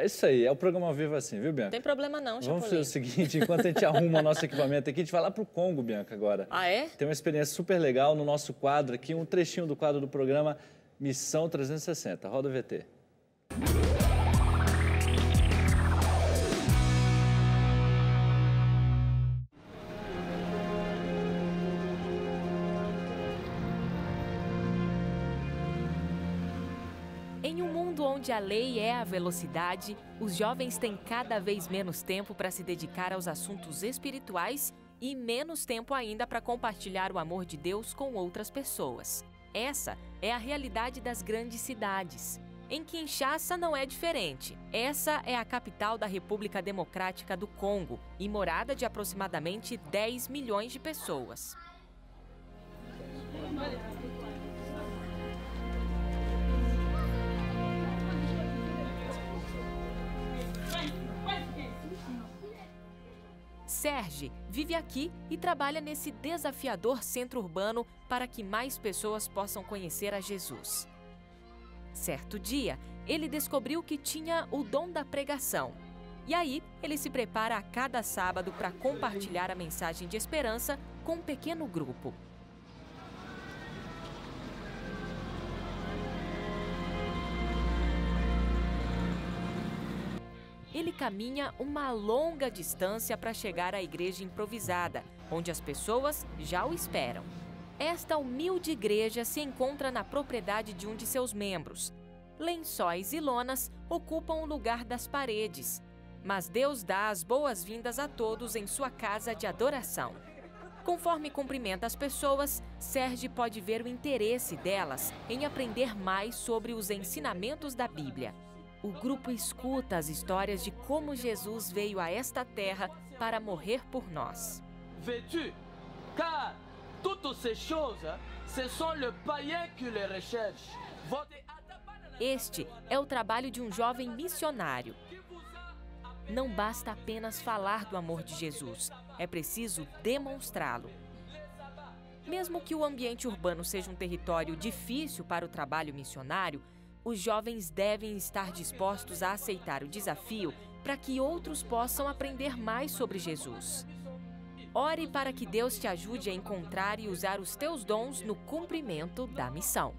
É isso aí, é o programa ao vivo assim, viu, Bianca? Não tem problema não, Chapolin. Vamos fazer o seguinte, enquanto a gente arruma o nosso equipamento aqui, a gente vai lá pro Congo, Bianca, agora. Ah, é? Tem uma experiência super legal no nosso quadro aqui, um trechinho do quadro do programa Missão 360. Roda o VT. Em um mundo onde a lei é a velocidade, os jovens têm cada vez menos tempo para se dedicar aos assuntos espirituais e menos tempo ainda para compartilhar o amor de Deus com outras pessoas. Essa é a realidade das grandes cidades. Em Kinshasa não é diferente. Essa é a capital da República Democrática do Congo e morada de aproximadamente 10 milhões de pessoas. Serge vive aqui e trabalha nesse desafiador centro urbano para que mais pessoas possam conhecer a Jesus. Certo dia, ele descobriu que tinha o dom da pregação. E aí, ele se prepara a cada sábado para compartilhar a mensagem de esperança com um pequeno grupo. Ele caminha uma longa distância para chegar à igreja improvisada, onde as pessoas já o esperam. Esta humilde igreja se encontra na propriedade de um de seus membros. Lençóis e lonas ocupam o lugar das paredes, mas Deus dá as boas-vindas a todos em sua casa de adoração. Conforme cumprimenta as pessoas, Serge pode ver o interesse delas em aprender mais sobre os ensinamentos da Bíblia. O grupo escuta as histórias de como Jesus veio a esta terra para morrer por nós. Vêtu, car toutes ces choses, ce sont les païens qui les recherchent. Este é o trabalho de um jovem missionário. Não basta apenas falar do amor de Jesus, é preciso demonstrá-lo. Mesmo que o ambiente urbano seja um território difícil para o trabalho missionário, os jovens devem estar dispostos a aceitar o desafio para que outros possam aprender mais sobre Jesus. Ore para que Deus te ajude a encontrar e usar os teus dons no cumprimento da missão.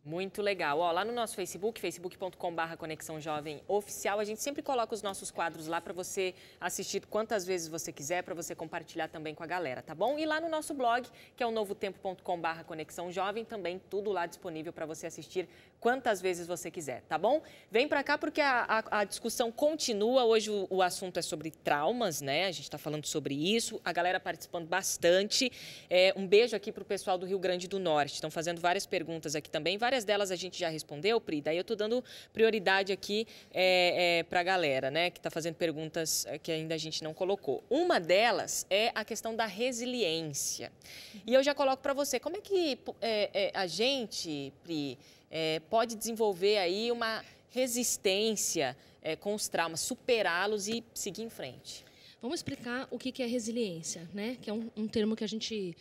Muito legal. Ó, lá no nosso Facebook, facebook.com/Conexão Jovem Oficial, a gente sempre coloca os nossos quadros lá para você assistir quantas vezes você quiser, para você compartilhar também com a galera, tá bom? E lá no nosso blog, que é o novotempo.com/Conexão Jovem, também tudo lá disponível para você assistir quantas vezes você quiser, tá bom? Vem para cá porque a discussão continua. Hoje o assunto é sobre traumas, né? A gente está falando sobre isso, a galera participando bastante. Um beijo aqui para o pessoal do Rio Grande do Norte. Estão fazendo várias perguntas aqui também. Várias delas a gente já respondeu, Pri. Daí eu estou dando prioridade aqui para a galera, né? Que está fazendo perguntas que ainda a gente não colocou. Uma delas é a questão da resiliência. E eu já coloco para você, como é que a gente, Pri, pode desenvolver aí uma resistência com os traumas, superá-los e seguir em frente? Vamos explicar o que é resiliência, né? Que é um termo que a gente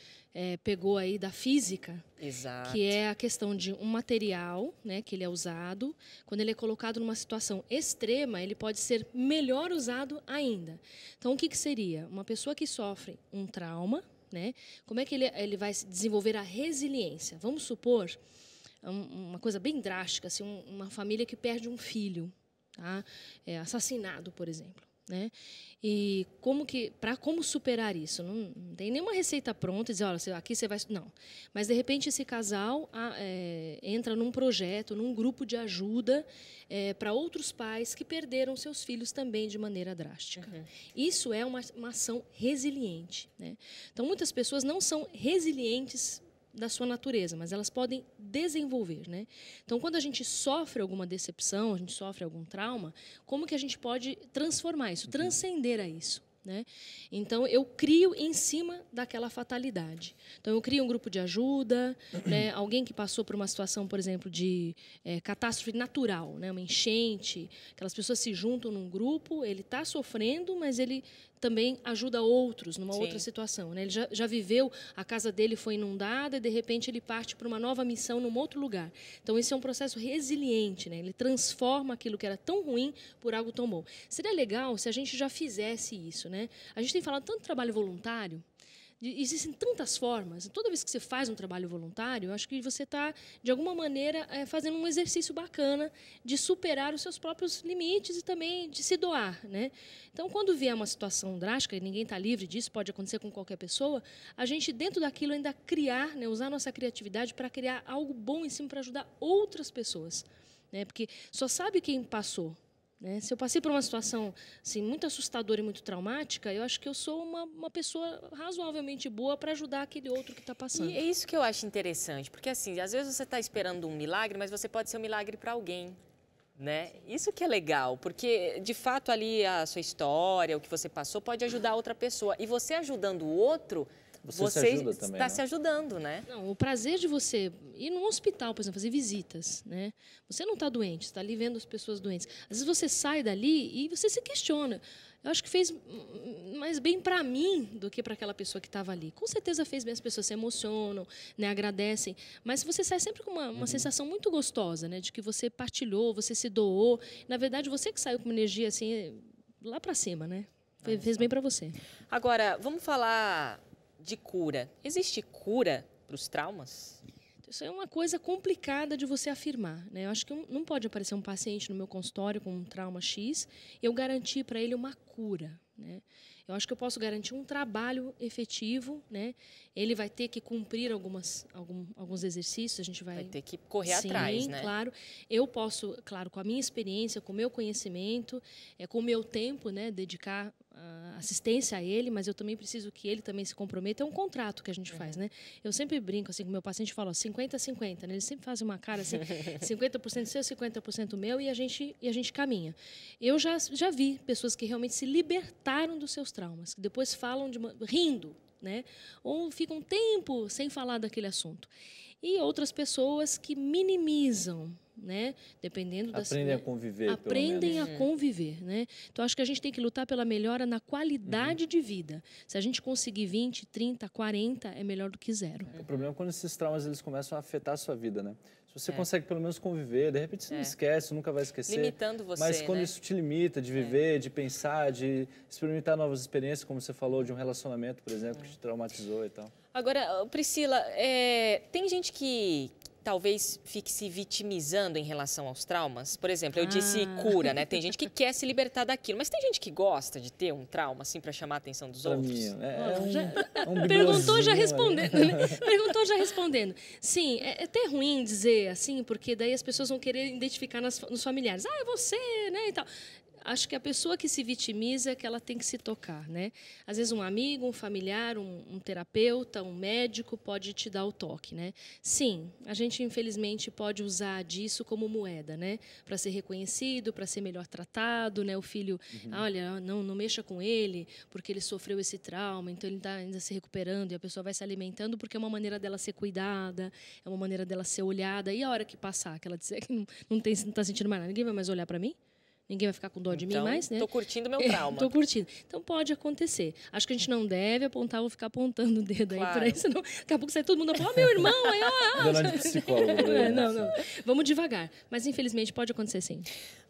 pegou aí da física. Exato. Que é a questão de um material, né, que ele é usado. Quando ele é colocado numa situação extrema, ele pode ser melhor usado ainda. Então, o que seria? Uma pessoa que sofre um trauma, né? Como é que ele vai desenvolver a resiliência? Vamos supor uma coisa bem drástica, assim, uma família que perde um filho, tá? Assassinado, por exemplo. Né? E como superar isso? Não tem nenhuma receita pronta e dizer, olha, aqui você vai... Não. Mas, de repente, esse casal entra num projeto, num grupo de ajuda para outros pais que perderam seus filhos também de maneira drástica. Uhum. Isso é uma ação resiliente. Né? Então, muitas pessoas não são resilientes da sua natureza, mas elas podem desenvolver, né? Então, quando a gente sofre alguma decepção, a gente sofre algum trauma, como que a gente pode transformar isso, transcender a isso, né? Então, eu crio em cima daquela fatalidade. Então, eu crio um grupo de ajuda, né? Alguém que passou por uma situação, por exemplo, de catástrofe natural, né? Uma enchente, aquelas pessoas se juntam num grupo, ele está sofrendo, mas ele também ajuda outros numa outra situação, né? Ele já viveu, a casa dele foi inundada e, de repente, ele parte para uma nova missão num outro lugar. Então, esse é um processo resiliente, né? Ele transforma aquilo que era tão ruim por algo tão bom. Seria legal se a gente já fizesse isso, né? A gente tem falado tanto de trabalho voluntário, existem tantas formas. Toda vez que você faz um trabalho voluntário, eu acho que você está, de alguma maneira, fazendo um exercício bacana de superar os seus próprios limites e também de se doar, né? Então, quando vier uma situação drástica, e ninguém está livre disso, pode acontecer com qualquer pessoa, a gente, dentro daquilo, ainda criar, né, usar a nossa criatividade para criar algo bom em cima para ajudar outras pessoas, né? Porque só sabe quem passou. Se eu passei por uma situação assim, muito assustadora e muito traumática, eu acho que eu sou uma pessoa razoavelmente boa para ajudar aquele outro que está passando. E é isso que eu acho interessante, porque assim, às vezes você está esperando um milagre, mas você pode ser um milagre para alguém, né? Isso que é legal, porque de fato ali a sua história, o que você passou, pode ajudar outra pessoa. E você ajudando o outro, você está se ajudando, né? Não, o prazer de você ir num hospital, por exemplo, fazer visitas, né? Você não está doente, está ali vendo as pessoas doentes. Às vezes você sai dali e você se questiona. Eu acho que fez mais bem para mim do que para aquela pessoa que estava ali. Com certeza fez bem, as pessoas se emocionam, né, agradecem. Mas você sai sempre com uma sensação muito gostosa, né, de que você partilhou, você se doou. Na verdade, você que saiu com uma energia assim, lá para cima, né? Fez bem para você. Agora, vamos falar de cura. Existe cura para os traumas? Isso é uma coisa complicada de você afirmar, né? Eu acho que não pode aparecer um paciente no meu consultório com um trauma X e eu garantir para ele uma cura, né? Eu acho que eu posso garantir um trabalho efetivo, né? Ele vai ter que cumprir alguns exercícios, a gente vai ter que correr atrás, né? Claro. Eu posso, claro, com a minha experiência, com o meu conhecimento, com o meu tempo, né, dedicar assistência a ele, mas eu também preciso que ele também se comprometa. É um contrato que a gente faz, né? Eu sempre brinco assim com o meu paciente e falo 50-50, né? Ele sempre faz uma cara assim, 50% seu, 50% meu, e a gente caminha. Eu já vi pessoas que realmente se libertaram dos seus traumas, que depois falam rindo, né? Ou ficam um tempo sem falar daquele assunto. E outras pessoas que minimizam, né? Dependendo das... Aprendem a conviver, Aprendem a conviver, né? Então, acho que a gente tem que lutar pela melhora na qualidade de vida. Se a gente conseguir 20, 30, 40, é melhor do que 0. O problema é quando esses traumas eles começam a afetar a sua vida, né? Se você consegue pelo menos conviver, de repente você não esquece, nunca vai esquecer. Limitando você, mas quando né? isso te limita de viver, de pensar, de experimentar novas experiências, como você falou, de um relacionamento, por exemplo, que te traumatizou e tal. Agora, Priscila, tem gente que talvez fique se vitimizando em relação aos traumas? Por exemplo, eu disse cura, né? Tem gente que quer se libertar daquilo, mas tem gente que gosta de ter um trauma, assim, para chamar a atenção dos outros? Perguntou já respondendo, né? Perguntou já respondendo. Sim, é até ruim dizer assim, porque daí as pessoas vão querer identificar nos familiares. É você, né, e tal. Acho que a pessoa que se vitimiza é que ela tem que se tocar, né? Às vezes um amigo, um familiar, um terapeuta, um médico pode te dar o toque, né? Sim, a gente infelizmente pode usar disso como moeda, né? Para ser reconhecido, para ser melhor tratado, né? O filho, olha, não mexa com ele porque ele sofreu esse trauma, então ele está ainda se recuperando e a pessoa vai se alimentando porque é uma maneira dela ser cuidada, é uma maneira dela ser olhada. E a hora que passar, que ela disser que não está sentindo mais nada, ninguém vai mais olhar para mim? Ninguém vai ficar com dó de mim mais, né? Estou curtindo meu trauma. Estou curtindo. Então, pode acontecer. Acho que a gente não deve apontar ou ficar apontando o dedo aí para isso, senão daqui a pouco sai todo mundo falar, meu irmão, aí, Dona de psicólogo. Não. Vamos devagar. Mas, infelizmente, pode acontecer sim.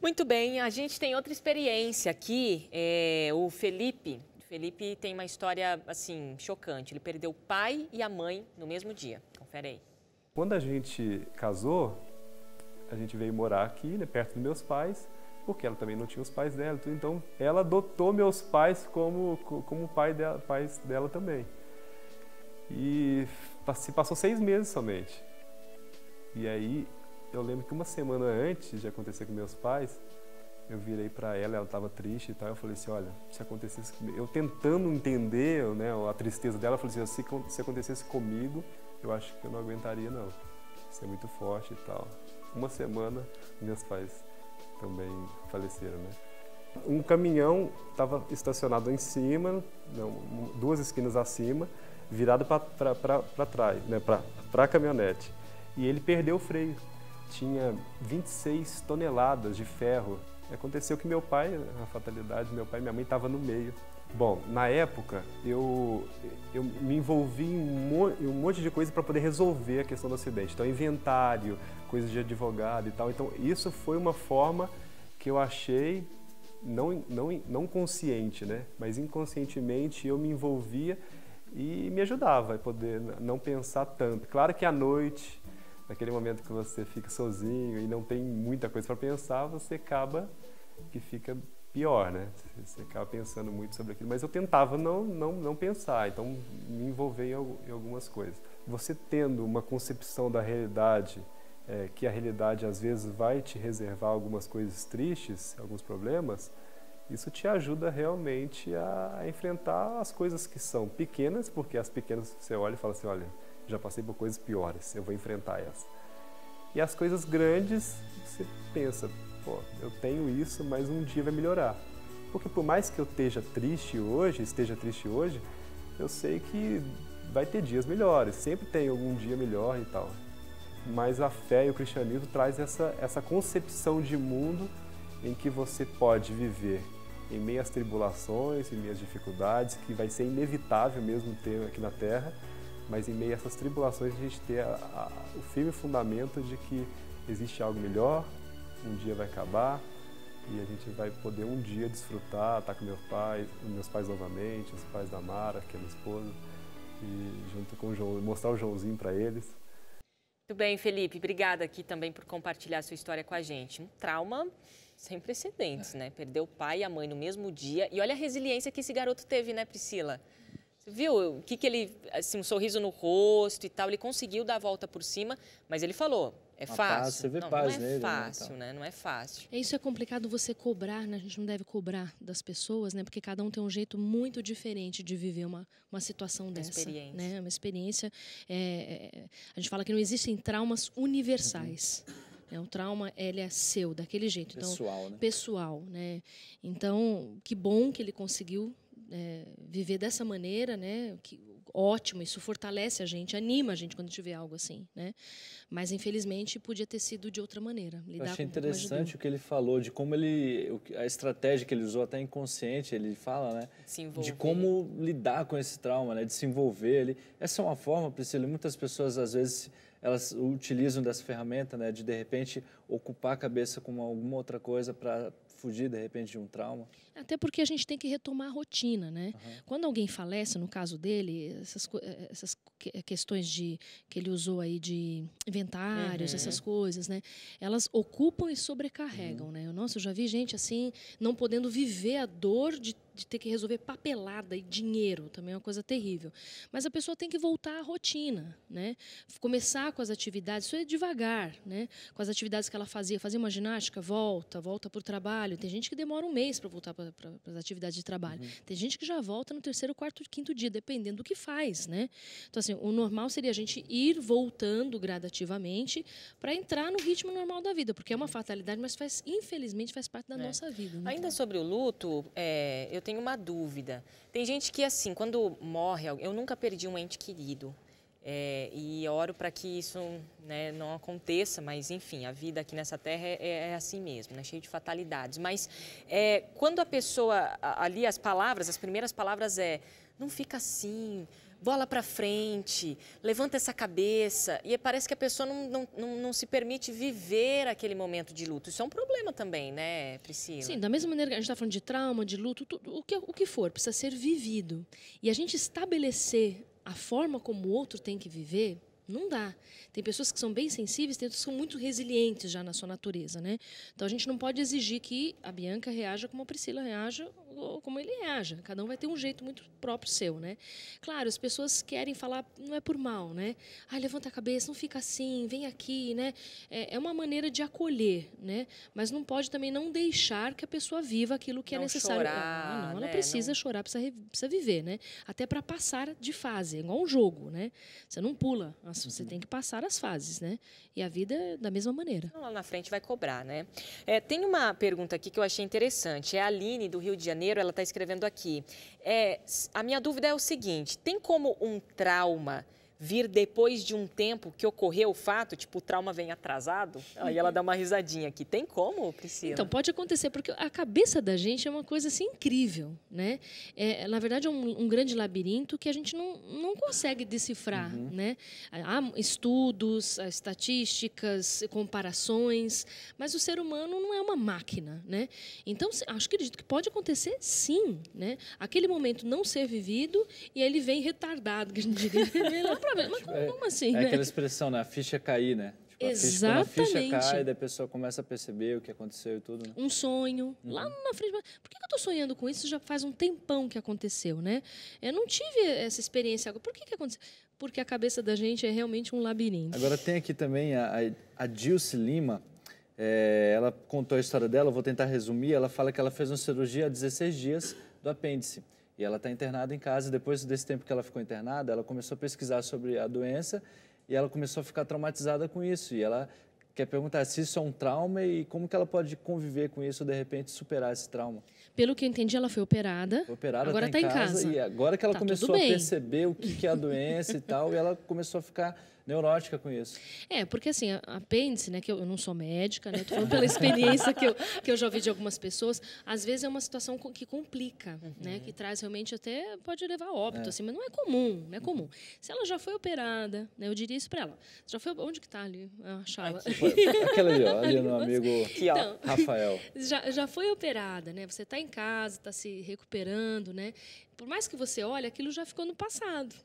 Muito bem. A gente tem outra experiência aqui. O Felipe. O Felipe tem uma história, assim, chocante. Ele perdeu o pai e a mãe no mesmo dia. Confere aí. Quando a gente casou, a gente veio morar aqui, né, perto dos meus pais, porque ela também não tinha os pais dela, então ela adotou meus pais como pais dela também. E se passou 6 meses somente. E aí, eu lembro que uma semana antes de acontecer com meus pais, eu virei para ela estava triste e tal, eu falei assim, olha, se acontecesse comigo, eu tentando entender, né, a tristeza dela, eu falei assim, se acontecesse comigo, eu acho que eu não aguentaria não, isso é muito forte e tal. Uma semana, meus pais também faleceram, né? Um caminhão estava estacionado em cima, 2 esquinas acima, virado para trás, né, para a caminhonete. E ele perdeu o freio. Tinha 26 toneladas de ferro. Aconteceu que meu pai, a fatalidade, meu pai e minha mãe estavam no meio. Bom, na época, eu me envolvi em um monte de coisa para poder resolver a questão do acidente. Então, inventário, coisas de advogado e tal. Então, isso foi uma forma que eu achei, não consciente, né? Mas inconscientemente eu me envolvia e me ajudava a poder não pensar tanto. Claro que à noite, naquele momento que você fica sozinho e não tem muita coisa para pensar, você acaba que fica pior, né? Você acaba pensando muito sobre aquilo. Mas eu tentava não pensar, então me envolver em algumas coisas. Você tendo uma concepção da realidade, que a realidade às vezes vai te reservar algumas coisas tristes, alguns problemas, isso te ajuda realmente a enfrentar as coisas que são pequenas, porque as pequenas você olha e fala assim, olha, já passei por coisas piores, eu vou enfrentar essa. E as coisas grandes, você pensa, pô, eu tenho isso, mas um dia vai melhorar. Porque por mais que eu esteja triste hoje, eu sei que vai ter dias melhores, sempre tem algum dia melhor e tal. Mas a fé e o cristianismo traz essa concepção de mundo em que você pode viver em meio às tribulações, em meio às dificuldades, que vai ser inevitável mesmo ter aqui na Terra, mas em meio a essas tribulações a gente ter o firme fundamento de que existe algo melhor, um dia vai acabar e a gente vai poder um dia desfrutar, estar com meus pais novamente, os pais da Mara, que é minha esposa, e junto com o João, mostrar o Joãozinho para eles. Muito bem, Felipe. Obrigada aqui também por compartilhar a sua história com a gente. Um trauma sem precedentes, né? Perdeu o pai e a mãe no mesmo dia. E olha a resiliência que esse garoto teve, né, Priscila? Você viu o que ele, assim, um sorriso no rosto e tal, ele conseguiu dar a volta por cima, mas ele falou, é fácil. Você vê não, paz não é nele, fácil, né? Não é fácil. Isso é complicado você cobrar, né? A gente não deve cobrar das pessoas, né? Porque cada um tem um jeito muito diferente de viver uma situação dessa. Experiência. Né? Uma experiência. A gente fala que não existem traumas universais. O trauma, ele é seu, daquele jeito. Pessoal, então, né? Pessoal, né? Então, que bom que ele conseguiu viver dessa maneira, né? Ótimo, isso fortalece a gente, anima a gente quando tiver algo assim, né? Mas, infelizmente, podia ter sido de outra maneira. Eu achei interessante o que ele falou, de como a estratégia que ele usou, até inconsciente, ele fala, né? De como lidar com esse trauma, né? De se envolver. Essa é uma forma, Priscila, muitas pessoas, às vezes, elas utilizam dessa ferramenta, né? De repente, ocupar a cabeça com alguma outra coisa para fugir, de repente, de um trauma. Até porque a gente tem que retomar a rotina, né? Quando alguém falece, no caso dele, essas questões que ele usou aí de inventários, essas coisas, né? Elas ocupam e sobrecarregam, né? Nossa, eu já vi gente assim, não podendo viver a dor de ter que resolver papelada e dinheiro, também é uma coisa terrível. Mas a pessoa tem que voltar à rotina, né? Começar com as atividades, isso é devagar, né? Com as atividades que ela fazia uma ginástica, volta para o trabalho. Tem gente que demora um mês para voltar para as atividades de trabalho. Tem gente que já volta no 3º, 4º, 5º dia, dependendo do que faz, né? Então, assim, o normal seria a gente ir voltando gradativamente para entrar no ritmo normal da vida, porque é uma fatalidade, mas infelizmente faz parte da nossa vida. Né? Ainda sobre o luto, eu tenho uma dúvida. Tem gente que, assim, quando morre, eu nunca perdi um ente querido. E oro para que isso, né, não aconteça, mas enfim, a vida aqui nessa terra é assim mesmo, né, cheio de fatalidades. Mas quando a pessoa, ali as primeiras palavras não fica assim, bola para frente, levanta essa cabeça, e parece que a pessoa não se permite viver aquele momento de luto. Isso é um problema também, né, Priscila? Sim, da mesma maneira que a gente está falando de trauma, de luto, tudo, o que for, precisa ser vivido. E a gente estabelecer a forma como o outro tem que viver, não dá. Tem pessoas que são bem sensíveis, tem outras que são muito resilientes já na sua natureza, né? Então, a gente não pode exigir que a Bianca reaja como a Priscila reaja reaja. Cada um vai ter um jeito muito próprio seu, né? Claro, as pessoas querem falar, não é por mal, né? Levanta a cabeça, não fica assim, vem aqui, né? É uma maneira de acolher, né? Mas não pode também não deixar que a pessoa viva aquilo que é necessário. Chorar, ela precisa chorar, precisa viver, né? Até para passar de fase, é igual um jogo, né? Você não pula, você tem que passar as fases, né? E a vida é da mesma maneira. Lá na frente vai cobrar, né? Tem uma pergunta aqui que eu achei interessante. É a Aline, do Rio de Janeiro, ela está escrevendo aqui. A minha dúvida é o seguinte, tem como um trauma vir depois de um tempo que ocorreu o fato, tipo, o trauma vem atrasado? Aí ela dá uma risadinha aqui. Tem como, Priscila? Então, pode acontecer, porque a cabeça da gente é uma coisa assim incrível, né? Na verdade, é um grande labirinto que a gente não consegue decifrar, né? Há estudos, estatísticas, comparações, mas o ser humano não é uma máquina, né? Então, acredito que pode acontecer sim, né? Aquele momento não ser vivido e aí ele vem retardado, que a gente diria, lá para ver. Mas como assim, né? Aquela expressão, né? A ficha cair, né? Tipo, exatamente. Quando a ficha cai, daí a pessoa começa a perceber o que aconteceu e tudo, né? Um sonho, lá na frente. Por que eu estou sonhando com isso? Já faz um tempão que aconteceu, né? Eu não tive essa experiência agora. Por que aconteceu? Porque a cabeça da gente é realmente um labirinto. Agora tem aqui também a Dilce Lima. Ela contou a história dela, eu vou tentar resumir. Ela fala que ela fez uma cirurgia há 16 dias do apêndice. E ela está internada em casa. Depois desse tempo que ela ficou internada, ela começou a pesquisar sobre a doença e ela começou a ficar traumatizada com isso. E ela quer perguntar se isso é um trauma e como que ela pode conviver com isso, de repente superar esse trauma. Pelo que eu entendi, ela foi operada. Agora está em casa. E agora que ela começou a perceber o que é a doença e tal, e ela começou a ficar neurótica com isso. Porque assim, a apêndice, né, que eu não sou médica, né, estou falando pela experiência que eu já ouvi de algumas pessoas, às vezes é uma situação que complica, né, que traz realmente até, pode levar a óbito, assim, mas não é comum, não é comum. Se ela já foi operada, né, eu diria isso para ela. Já foi, onde que está ali? Aquela ali, ó, ali no amigo então, Rafael. Já foi operada, né, você está em casa, está se recuperando, né, por mais que você olhe, aquilo já ficou no passado.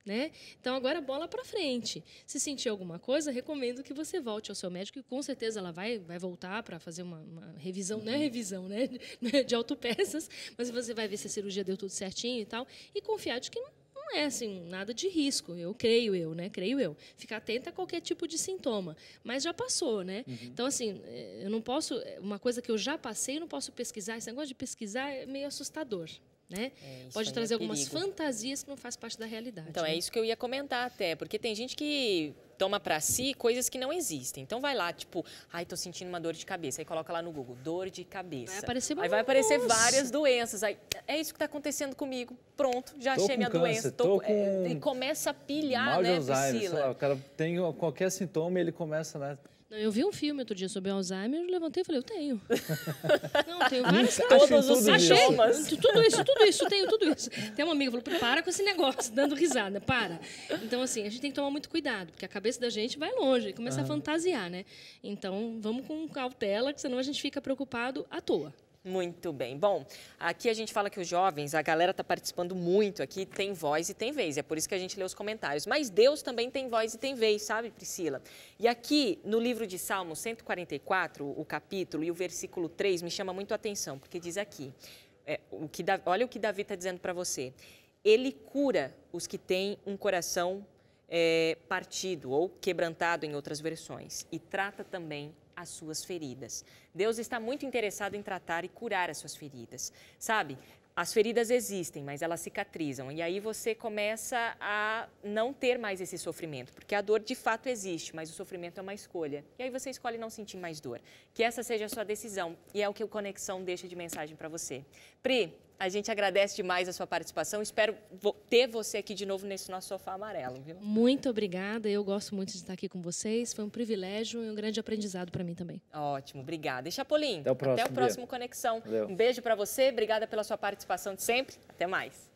Né? Então, agora, bola para frente. Se sentir alguma coisa, recomendo que você volte ao seu médico e, com certeza, ela vai voltar para fazer uma revisão, não é revisão, né? De autopeças, mas você vai ver se a cirurgia deu tudo certinho e tal, e confiar de que não é assim, nada de risco, creio eu. Ficar atenta a qualquer tipo de sintoma. Mas já passou, né? Então, assim, eu não posso... Uma coisa que eu já passei, eu não posso pesquisar. Esse negócio de pesquisar é meio assustador. Né? Pode trazer algumas fantasias que não faz parte da realidade. Então, né? É isso que eu ia comentar até, porque tem gente que toma para si coisas que não existem. Então, vai lá, tipo, tô sentindo uma dor de cabeça. Aí coloca lá no Google, dor de cabeça. Aí vai aparecer várias doenças. Aí, é isso que está acontecendo comigo. Pronto, já achei minha doença. E começa a pilhar, né, Priscila? O cara tem qualquer sintoma e ele começa, né? Não, eu vi um filme outro dia sobre Alzheimer, eu levantei e falei, eu tenho. Não, tenho várias todos os sintomas. Tudo isso, tenho tudo isso. Tem uma amiga que falou, para com esse negócio, dando risada, para. Então, assim, a gente tem que tomar muito cuidado, porque a cabeça da gente vai longe, começa a fantasiar, né? Então, vamos com cautela, que senão a gente fica preocupado à toa. Muito bem. Bom, aqui a gente fala que os jovens, a galera está participando muito aqui, tem voz e tem vez. É por isso que a gente lê os comentários. Mas Deus também tem voz e tem vez, sabe, Priscila? E aqui, no livro de Salmos 144, o capítulo e o versículo 3 me chama muito a atenção, porque diz aqui, olha o que Davi está dizendo para você. Ele cura os que têm um coração partido ou quebrantado em outras versões e trata também as suas feridas. Deus está muito interessado em tratar e curar as suas feridas, sabe? As feridas existem, mas elas cicatrizam. E aí você começa a não ter mais esse sofrimento, porque a dor de fato existe, mas o sofrimento é uma escolha. E aí você escolhe não sentir mais dor. Que essa seja a sua decisão e é o que o Conexão deixa de mensagem para você. Pri, a gente agradece demais a sua participação. Espero ter você aqui de novo nesse nosso sofá amarelo, viu? Muito obrigada. Eu gosto muito de estar aqui com vocês. Foi um privilégio e um grande aprendizado para mim também. Ótimo, obrigada. E Chapolin, até o próximo Conexão. Valeu. Um beijo para você. Obrigada pela sua participação de sempre. Até mais.